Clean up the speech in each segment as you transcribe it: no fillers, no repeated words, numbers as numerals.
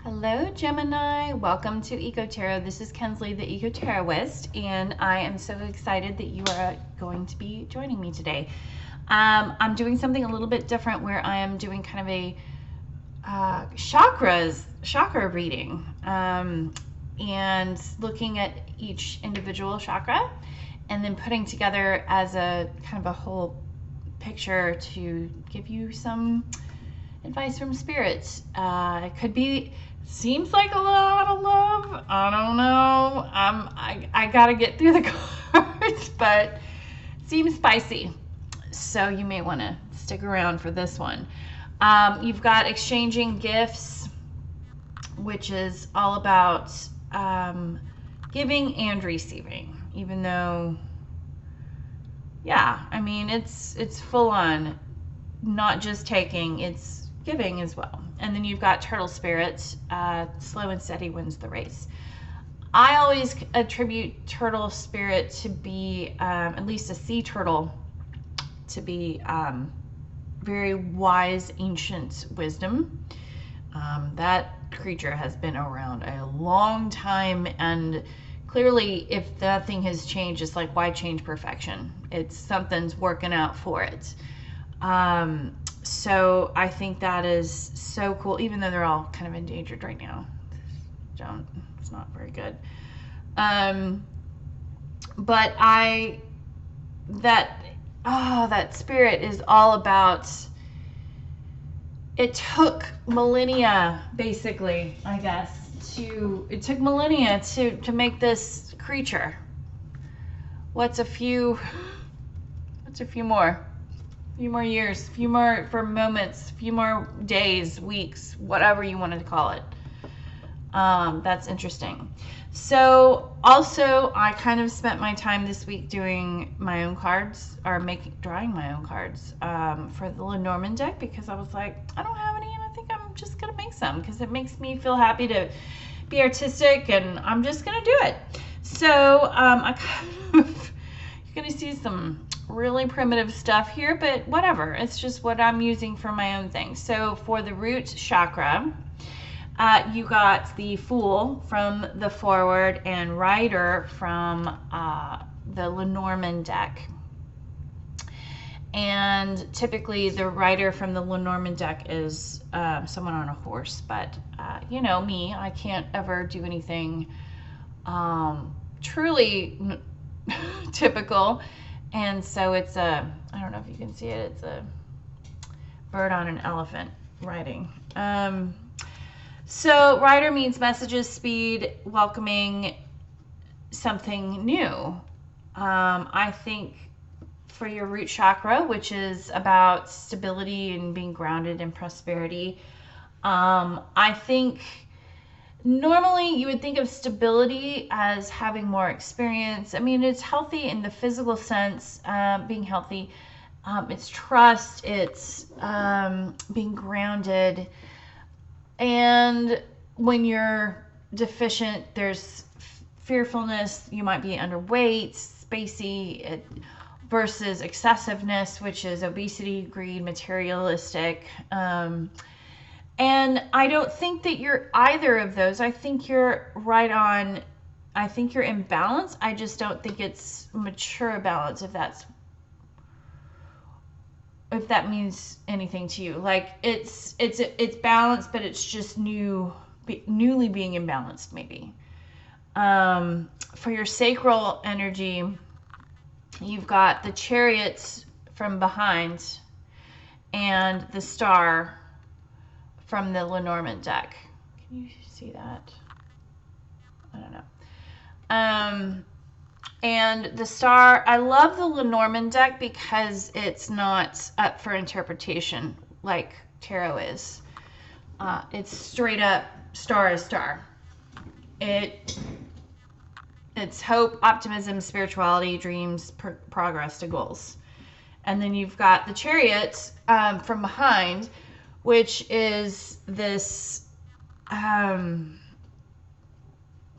Hello, Gemini. Welcome to Eco Tarot. This is Kensley, the Eco Tarotist, and I am so excited that you are going to be joining me today. I'm doing something a little bit different where I am doing kind of a chakra reading, and looking at each individual chakra and then putting together as a kind of a whole picture to give you some advice from spirit. It could be, seems like a lot of love. I don't know. I gotta get through the cards, but seems spicy. So you may want to stick around for this one. You've got exchanging gifts, which is all about giving and receiving. Even though, yeah, I mean it's full on, not just taking, it's giving as well. And then you've got turtle spirit, slow and steady wins the race. I always attribute turtle spirit to be, at least a sea turtle, to be very wise, ancient wisdom. That creature has been around a long time, and clearly if nothing has changed, it's like, why change perfection? It's something's working out for it. So I think that is so cool, even though they're all kind of endangered right now. It's not very good. But that spirit is all about, it took millennia, basically, I guess, it took millennia to make this creature. What's a few more? A few more years, a few more for moments, a few more days, weeks, whatever you wanted to call it. That's interesting. So also, I kind of spent my time this week doing my own cards, or drawing my own cards for the Lenormand deck, because I was like, I don't have any, and I think I'm just gonna make some because it makes me feel happy to be artistic, and I'm just gonna do it. So I kind of, you're gonna see some really primitive stuff here, but whatever, it's just what I'm using for my own thing. So for the root chakra, you got the Fool from the forward and Rider from the Lenormand deck. And typically the Rider from the Lenormand deck is someone on a horse, but you know me, I can't ever do anything truly typical. And so it's I don't know if you can see it, it's a bird on an elephant riding. So rider means messages, speed, welcoming something new. I think for your root chakra, which is about stability and being grounded in prosperity, I think normally you would think of stability as having more experience. I mean, it's healthy in the physical sense, being healthy. It's trust, it's being grounded. And when you're deficient, there's fearfulness, you might be underweight, spacey, versus excessiveness, which is obesity, greed, materialistic. And I don't think that you're either of those. I think you're right on. I think you're in balance. I just don't think it's mature balance, if that means anything to you. Like it's balanced, but it's just newly being imbalanced, maybe. For your sacral energy, you've got the Chariot from behind and the Star from the Lenormand deck. Can you see that? I don't know. And the Star, I love the Lenormand deck because it's not up for interpretation like tarot is. It's straight up star is star. It's hope, optimism, spirituality, dreams, progress to goals. And then you've got the Chariot from behind, which is this,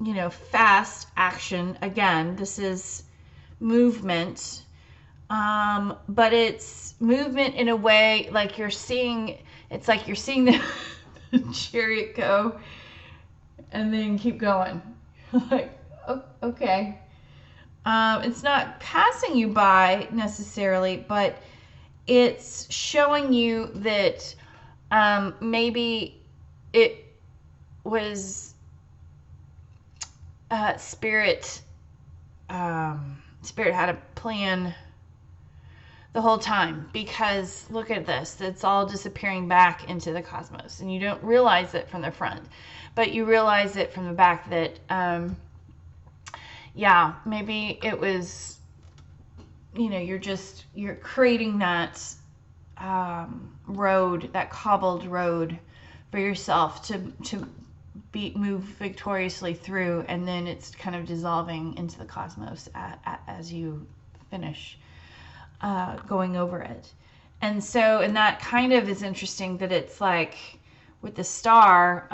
you know, fast action. Again, this is movement, but it's movement in a way like you're seeing, it's like you're seeing the chariot go, and then keep going. Like, okay. It's not passing you by necessarily, but it's showing you that maybe it was spirit. Spirit had a plan the whole time, because look at this, it's all disappearing back into the cosmos, and you don't realize it from the front, but you realize it from the back that yeah, maybe it was, you know, you're creating that road, that cobbled road for yourself to move victoriously through, and then it's kind of dissolving into the cosmos as you finish going over it. And so, and that kind of is interesting, that it's like with the star,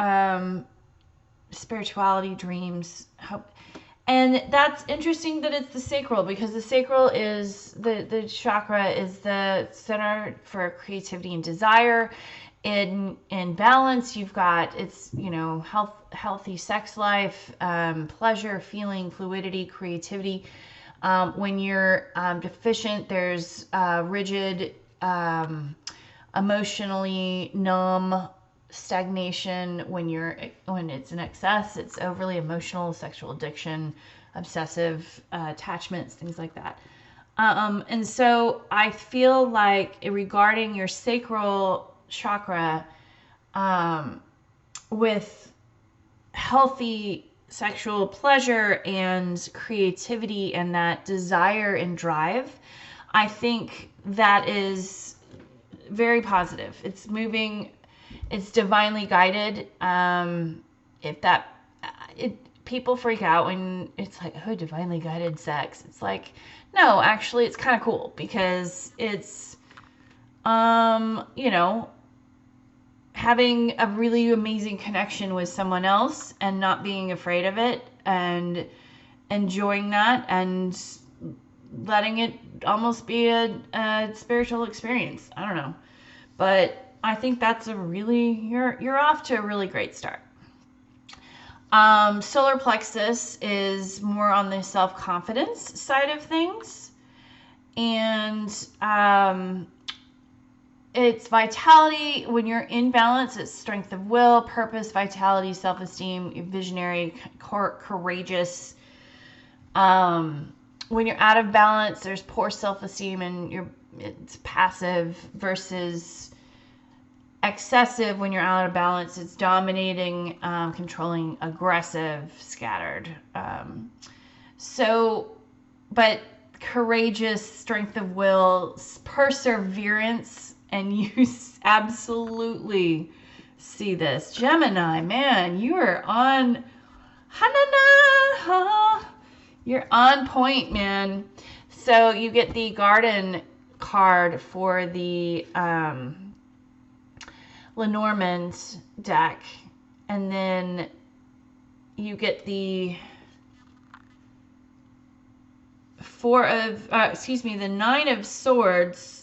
spirituality, dreams, hope. And that's interesting that it's the sacral, because the sacral is the chakra is the center for creativity and desire. In balance, you've got, it's, you know, healthy sex life, pleasure, feeling, fluidity, creativity. When you're deficient, there's rigid, emotionally numb, stagnation. When it's in excess, it's overly emotional, sexual addiction, obsessive attachments, things like that. And so I feel like regarding your sacral chakra, with healthy sexual pleasure and creativity and that desire and drive, I think that is very positive. It's moving, it's divinely guided. People freak out when it's like, oh, divinely guided sex. It's like, no, actually it's kind of cool, because it's you know, having a really amazing connection with someone else and not being afraid of it, and enjoying that, and letting it almost be a spiritual experience. I don't know, but I think that's you're off to a really great start. Solar plexus is more on the self-confidence side of things, and it's vitality. When you're in balance, it's strength of will, purpose, vitality, self-esteem, visionary, courageous. When you're out of balance, there's poor self-esteem, and it's passive, versus excessive. When you're out of balance, it's dominating, controlling, aggressive, scattered. But courageous, strength of will, perseverance, and you absolutely see this. Gemini, man, you are on, you're on point, man. So you get the garden card for the Lenormand deck, and then you get the the Nine of Swords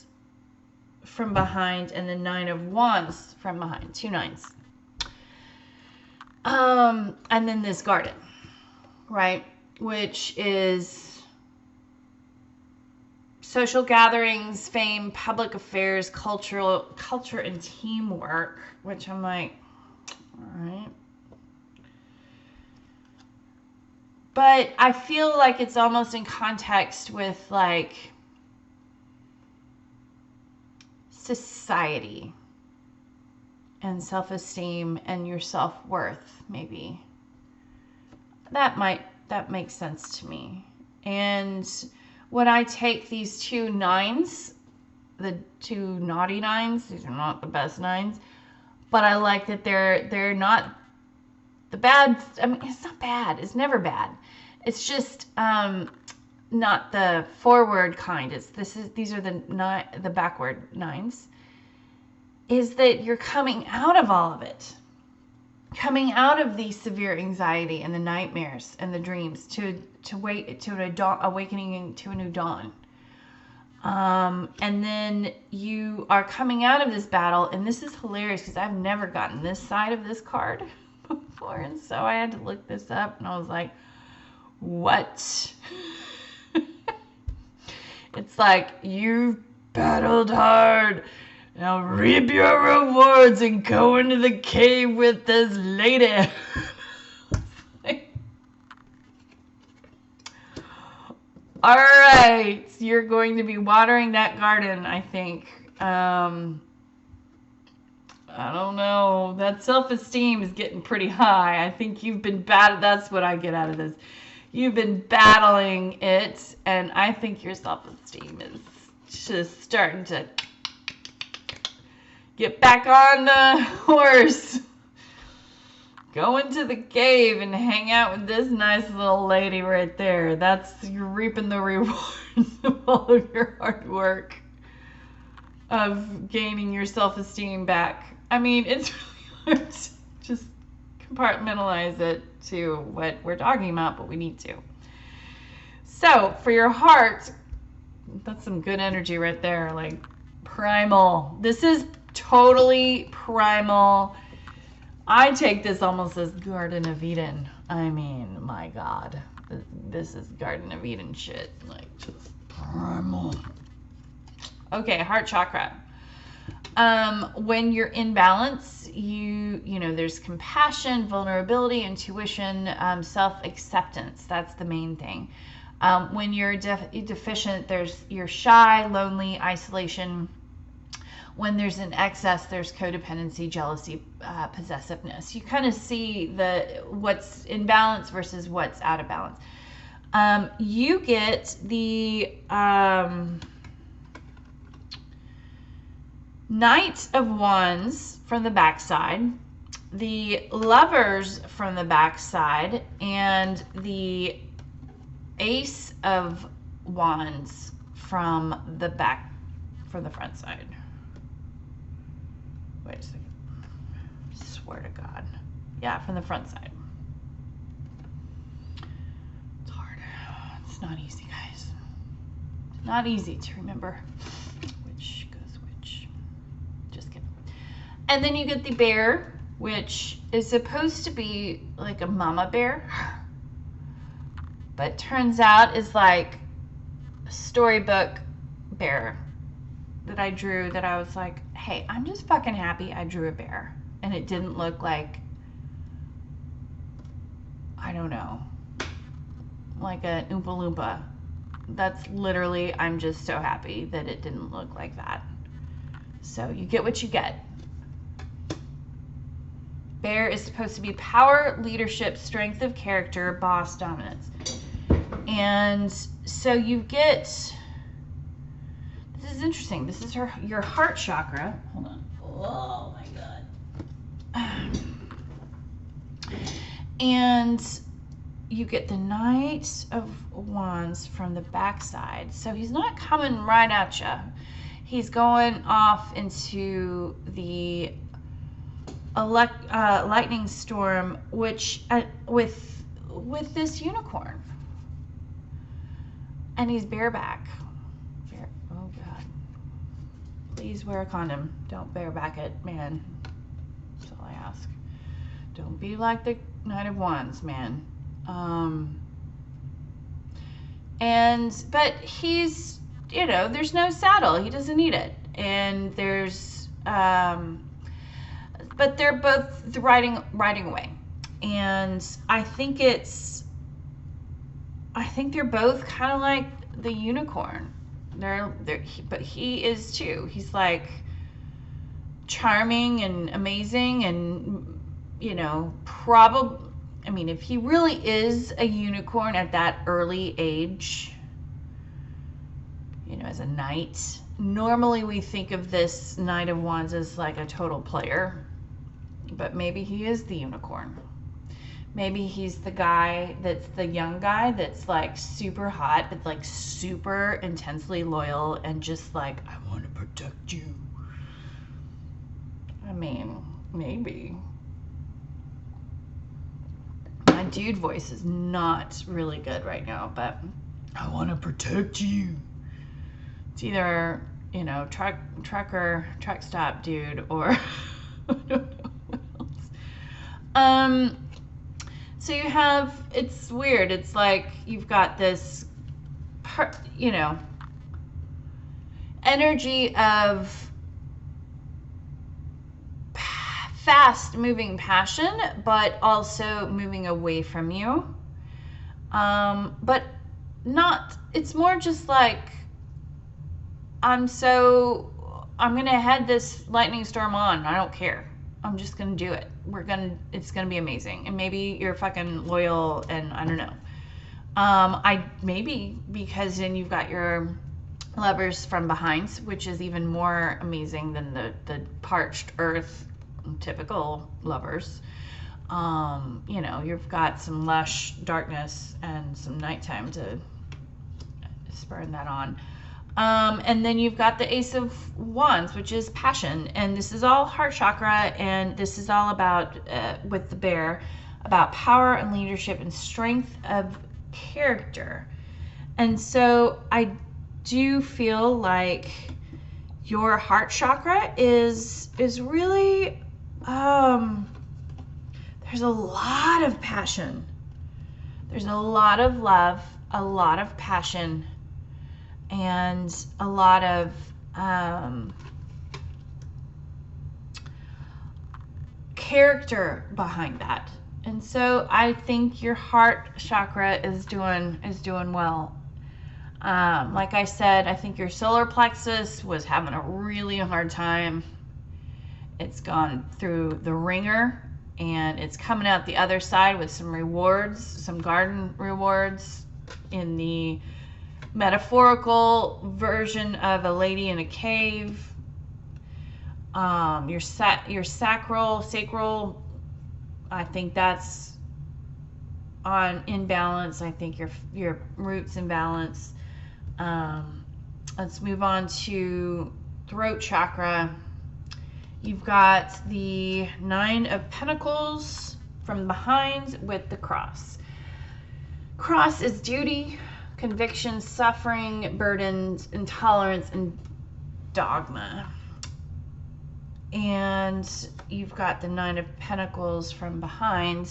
from behind, and the Nine of Wands from behind, 2 nines. And then this garden, right, which is social gatherings, fame, public affairs, culture and teamwork, which I'm like, all right. But I feel like it's almost in context with like society and self-esteem and your self-worth, maybe. That makes sense to me. And when I take these 2 nines, the 2 naughty nines, these are not the best nines, but I like that they're not the bad. I mean, it's not bad. It's never bad. It's just not the forward kind. These are the backward nines. Is that you're coming out of all of it, coming out of the severe anxiety and the nightmares and the dreams to awakening into a new dawn. And then you are coming out of this battle, and this is hilarious because I've never gotten this side of this card. before, and so I had to look this up, and I was like, what? It's like, you've battled hard. Now reap your rewards and go into the cave with this lady. All right, you're going to be watering that garden, I think. I don't know. That self-esteem is getting pretty high. I think you've been that's what I get out of this. You've been battling it, and I think your self-esteem is just starting to get back on the horse. Go into the cave and hang out with this nice little lady right there. You're reaping the rewards of all of your hard work of gaining your self-esteem back. I mean, it's really hard to just compartmentalize it to what we're talking about, but we need to. So for your heart, that's some good energy right there, like primal. This is totally primal. I take this almost as Garden of Eden. I mean, my God, this is Garden of Eden shit, like just primal. Okay, heart chakra. When you're in balance, you know, there's compassion, vulnerability, intuition, self-acceptance. That's the main thing. When you're deficient, you're shy, lonely, isolation. When there's an excess, there's codependency, jealousy, possessiveness. You kind of see what's in balance versus what's out of balance. You get the Knight of Wands from the backside, the Lovers from the backside, and the Ace of Wands from the front side. Wait a second. I swear to God. Yeah, from the front side. It's hard. It's not easy, guys. It's not easy to remember which goes which. Just kidding. And then you get the bear, which is supposed to be like a mama bear, but turns out is like a storybook bear that I drew, that I was like, hey, I'm just fucking happy I drew a bear. And it didn't look like, I don't know, like a Oompa Loompa. That's literally, I'm just so happy that it didn't look like that. So you get what you get. Bear is supposed to be power, leadership, strength of character, boss, dominance. And so you get, this is interesting. This is your heart chakra. Hold on. Oh my God. And you get the Knight of Wands from the backside. So he's not coming right at you. He's going off into the lightning storm, which with this unicorn. And he's bareback. Oh God. Please wear a condom. Don't bareback it, man. That's all I ask. Don't be like the Knight of Wands, man. But he's, you know, there's no saddle. He doesn't need it. And there's, but they're both riding away. And I think they're both kind of like the unicorn. But he is too. He's like charming and amazing, and you know, I mean, if he really is a unicorn at that early age, you know, as a knight, normally we think of this Knight of Wands as like a total player, but maybe he is the unicorn. Maybe he's the guy that's the young guy that's like super hot, but like super intensely loyal and just like, I want to protect you. I mean, maybe. My dude voice is not really good right now, but I want to protect you. It's either, you know, truck stop dude, or I don't know what So you have, it's weird. It's like you've got this, you know, energy of fast moving passion, but also moving away from you. But not, it's more just like, I'm gonna head this lightning storm on. I don't care. I'm just gonna do it. It's gonna be amazing. And maybe you're fucking loyal, and I don't know. Maybe because then you've got your lovers from behind, which is even more amazing than the parched earth typical lovers. You know, you've got some lush darkness and some nighttime to spurn that on. And then you've got the Ace of Wands, which is passion. And this is all heart chakra. And this is all about, with the bear, about power and leadership and strength of character. And so I do feel like your heart chakra is really, there's a lot of passion. There's a lot of love, a lot of passion, and a lot of character behind that. And so I think your heart chakra is doing well. Like I said, I think your solar plexus was having a really hard time. It's gone through the ringer, and it's coming out the other side with some rewards, some garden rewards, in the metaphorical version of a lady in a cave. Your sacral, I think that's in balance. I think your roots in balance. Let's move on to throat chakra. You've got the 9 of Pentacles from behind with the cross. Cross is duty, conviction, suffering, burdens, intolerance, and dogma. And you've got the 9 of Pentacles from behind,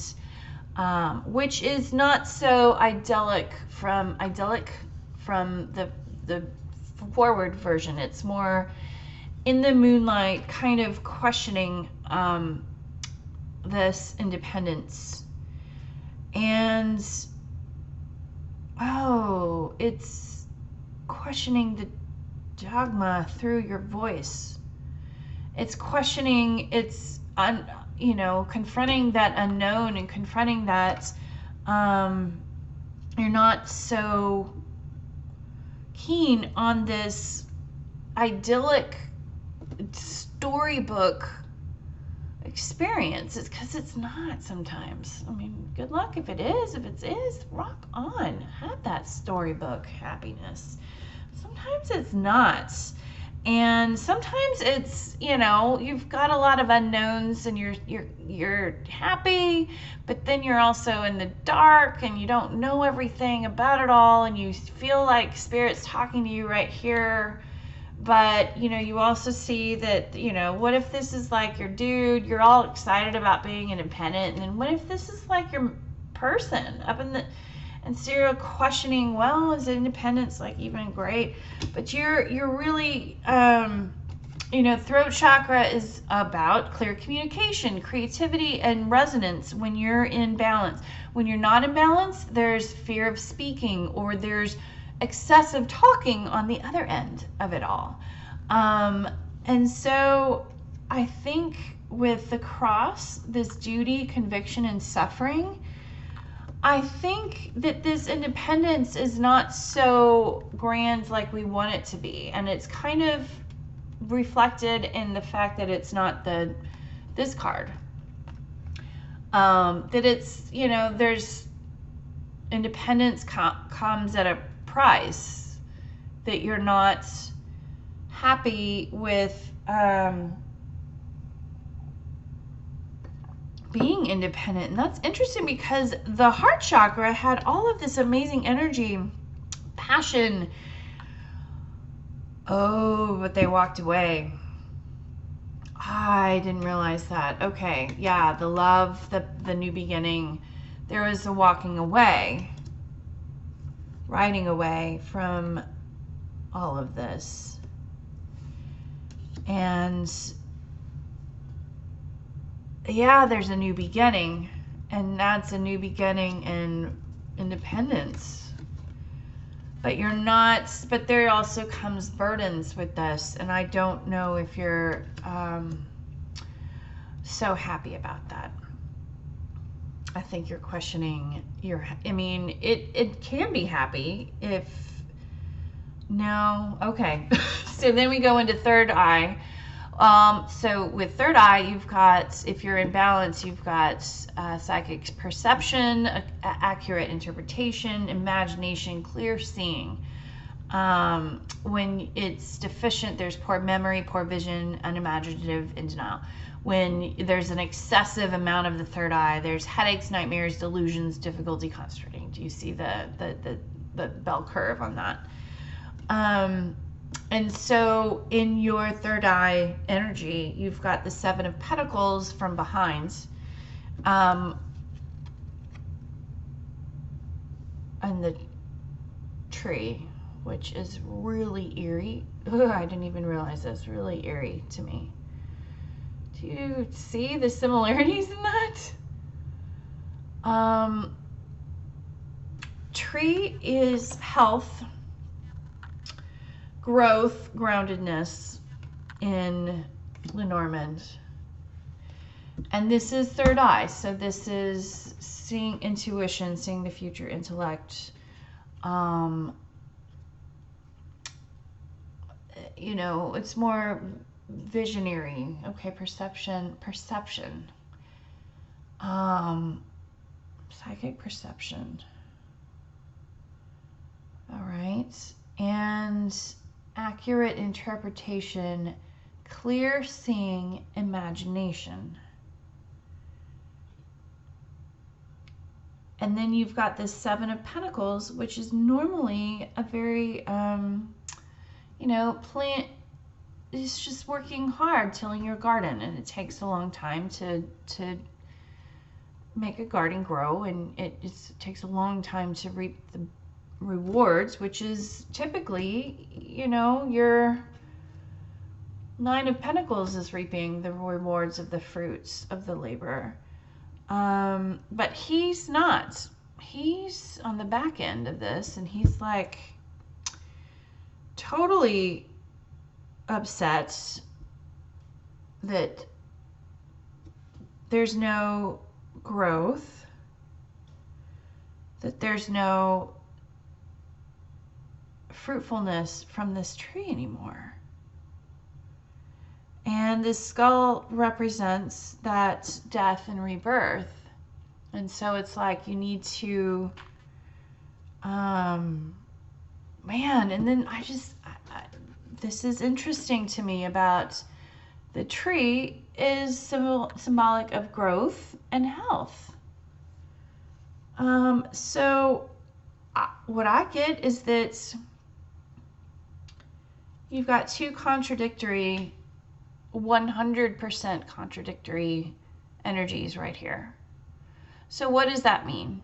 which is not so idyllic from the forward version. It's more in the moonlight, kind of questioning this independence. And it's questioning the dogma through your voice. It's questioning, confronting that unknown, and confronting that you're not so keen on this idyllic storybook experience. It's because it's not sometimes. I mean, good luck if it is. If it is, rock on. Have that storybook happiness. Sometimes it's not. And sometimes it's, you've got a lot of unknowns, and you're happy, but then you're also in the dark, and you don't know everything about it all, and you feel like Spirit's talking to you right here. But, you also see that, what if this is like your dude, you're all excited about being independent, and then what if this is like your person up in the, and so you're questioning, well, is independence like even great? But you're really, throat chakra is about clear communication, creativity, and resonance when you're in balance. When you're not in balance, there's fear of speaking, or there's excessive talking on the other end of it all. And so I think with the cross, this duty, conviction, and suffering, I think that this independence is not so grand like we want it to be. And it's kind of reflected in the fact that it's not this card. That it's, there's independence comes at a price, that you're not happy with being independent. And that's interesting, because the heart chakra had all of this amazing energy, passion. Oh, but they walked away. I didn't realize that. Okay, yeah, the love, the new beginning. There was a walking away, riding away from all of this. And yeah, there's a new beginning, and that's a new beginning in independence. But you're not, but there also comes burdens with this, and I don't know if you're so happy about that. I think you're questioning I mean, it can be happy if, no, okay. So then we go into third eye. So with third eye, you've got, if you're in balance, you've got psychic perception, accurate interpretation, imagination, clear seeing. When it's deficient, there's poor memory, poor vision, unimaginative, and denial. When there's an excessive amount of the third eye, there's headaches, nightmares, delusions, difficulty concentrating. Do you see the bell curve on that? And so in your third eye energy, you've got the Seven of Pentacles from behind. And the tree, which is really eerie. Ugh, I didn't even realize this. Really eerie to me. Do you see the similarities in that? Tree is health, growth, groundedness in Lenormand. And this is third eye. So this is seeing intuition, seeing the future, intellect. You know, it's more visionary. Okay, perception. Psychic perception. All right. And accurate interpretation, clear seeing, imagination. And then you've got this Seven of Pentacles, which is normally a very, you know, plant is just working hard, tilling your garden, and it takes a long time to make a garden grow, and it takes a long time to reap the rewards, which is typically, you know, your Nine of Pentacles is reaping the rewards of the fruits of the labor. But he's not. He's on the back end of this, and he's like totally upset that there's no growth, that there's no fruitfulness from this tree anymore. And this skull represents that death and rebirth. And so it's like you need to, man, and then this is interesting to me about the tree is symbolic of growth and health. So what I get is that you've got two contradictory, 100% contradictory energies right here. So what does that mean?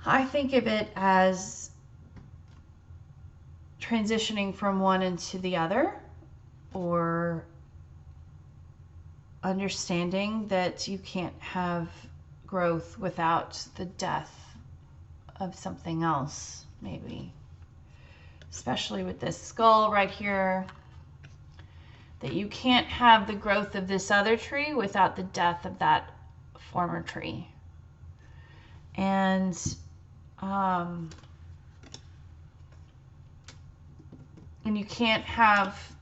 I think of it as transitioning from one into the other, or understanding that you can't have growth without the death of something else, maybe. Especially with this skull right here, that you can't have the growth of this other tree without the death of that former tree. And you can't have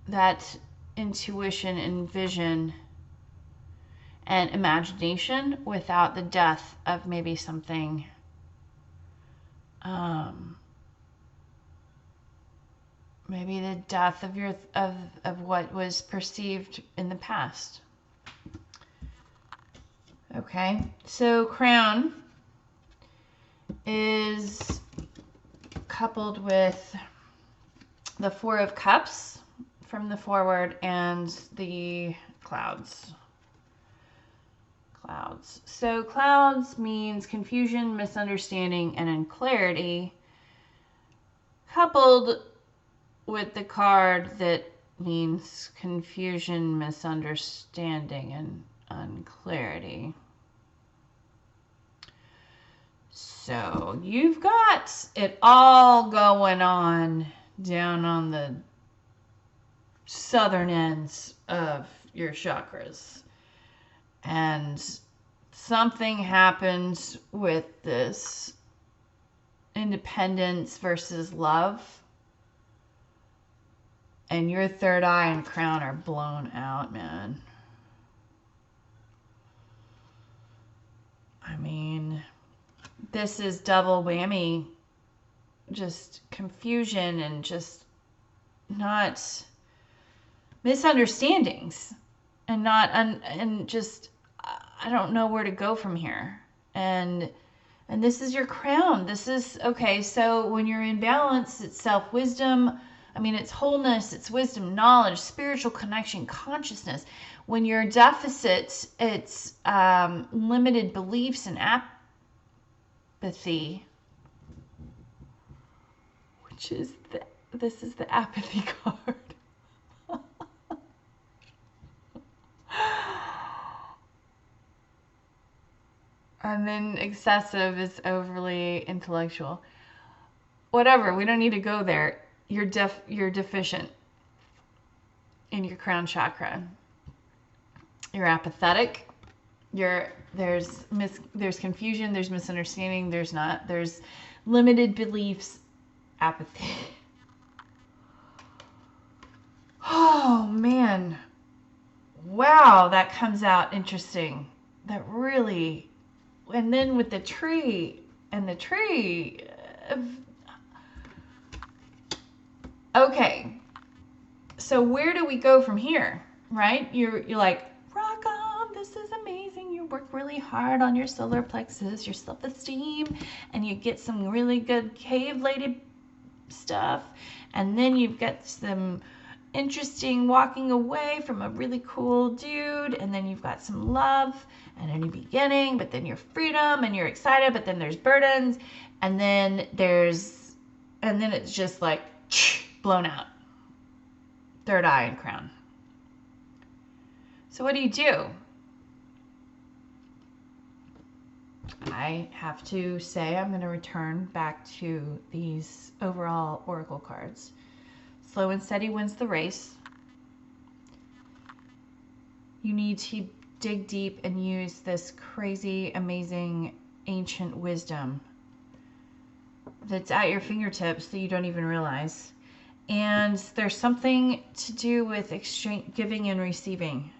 that intuition and vision and imagination without the death of maybe something maybe the death of your of what was perceived in the past. Okay, so crown is coupled with the Four of Cups from the forward, and the clouds. Clouds. So clouds means confusion, misunderstanding, and unclarity, coupled with the card that means confusion, misunderstanding, and unclarity. So you've got it all going on down on the southern ends of your chakras. And something happens with this independence versus love. And your third eye and crown are blown out, man. I mean, this is double whammy. Just confusion and just not misunderstandings. And and just, I don't know where to go from here. And this is your crown. This is, okay, so when you're in balance, it's self-wisdom. I mean, it's wholeness, it's wisdom, knowledge, spiritual connection, consciousness. When you're deficit, it's limited beliefs and apathy, which is this is the apathy card. And then excessive is overly intellectual. Whatever, we don't need to go there. You're deficient in your crown chakra. You're apathetic. There's confusion, there's misunderstanding, there's limited beliefs, apathy. Oh man. Wow, that comes out interesting. That really, and then with the tree and the tree. Okay, so where do we go from here, right? You're like, rock on, this is amazing. You work really hard on your solar plexus, your self-esteem, and you get some really good cave lady stuff. And then you've got some interesting walking away from a really cool dude. And then you've got some love and a new beginning, but then your freedom and you're excited, but then there's burdens. And then it's just like blown out. Third eye and crown. So what do? I have to say I'm going to return back to these overall oracle cards. Slow and steady wins the race. You need to dig deep and use this crazy, amazing, ancient wisdom that's at your fingertips that you don't even realize. And there's something to do with exchange, giving and receiving.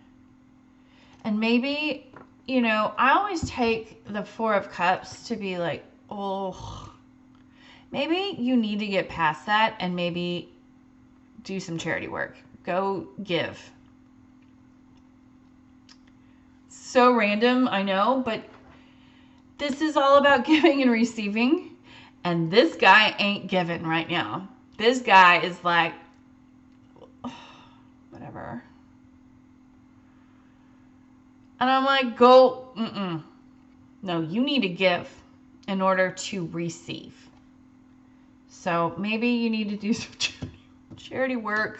And maybe, I always take the Four of Cups to be like, oh, maybe you need to get past that and maybe do some charity work. Go give. So random, I know, but this is all about giving and receiving. And this guy ain't giving right now. This guy is like, oh, whatever. And I'm like, go, No, you need to give in order to receive. So maybe you need to do some charity work.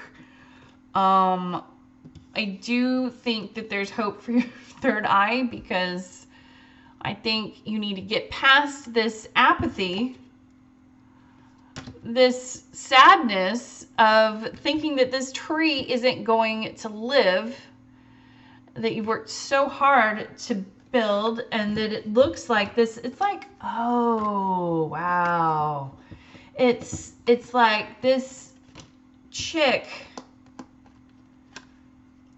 I do think that there's hope for your third eye, because I think you need to get past this apathy, this sadness of thinking that this tree isn't going to live, that you've worked so hard to build, and that it looks like this. It's like, oh, wow. It's like this chick,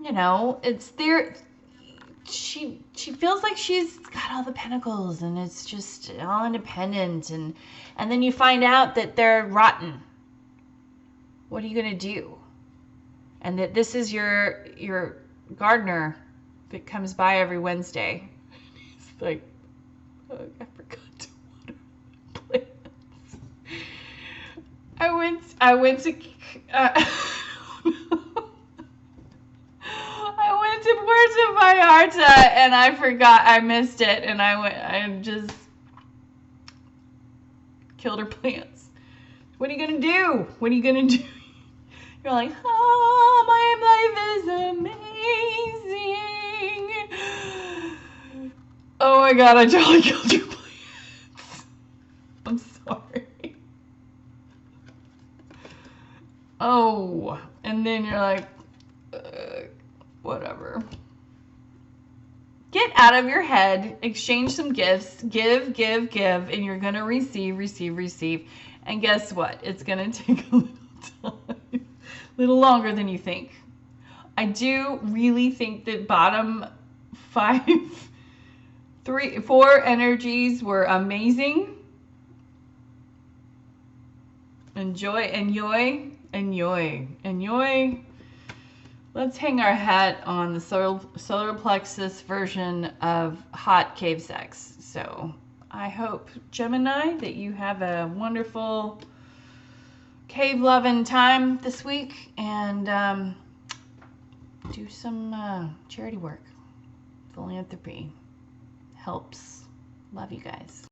it's there. She feels like she's got all the pentacles and it's just all independent, and then you find out that they're rotten. What are you gonna do? And that this is your gardener that comes by every Wednesday. He's like, oh, I forgot to water plants. I went to Puerto Vallarta and I forgot, I missed it, and I just killed her plants. What are you gonna do? What are you gonna do? You're like, oh, my life is amazing. Oh my God, I totally killed your plants. I'm sorry. Oh, and then you're like, whatever. Get out of your head, exchange some gifts, give, and you're going to receive. And guess what? It's going to take a little time, a little longer than you think. I do really think that bottom 4 energies were amazing. Enjoy. Let's hang our hat on the solar plexus version of hot cave sex. So I hope, Gemini, that you have a wonderful cave-loving time this week, and do some charity work. Philanthropy helps. Love you guys.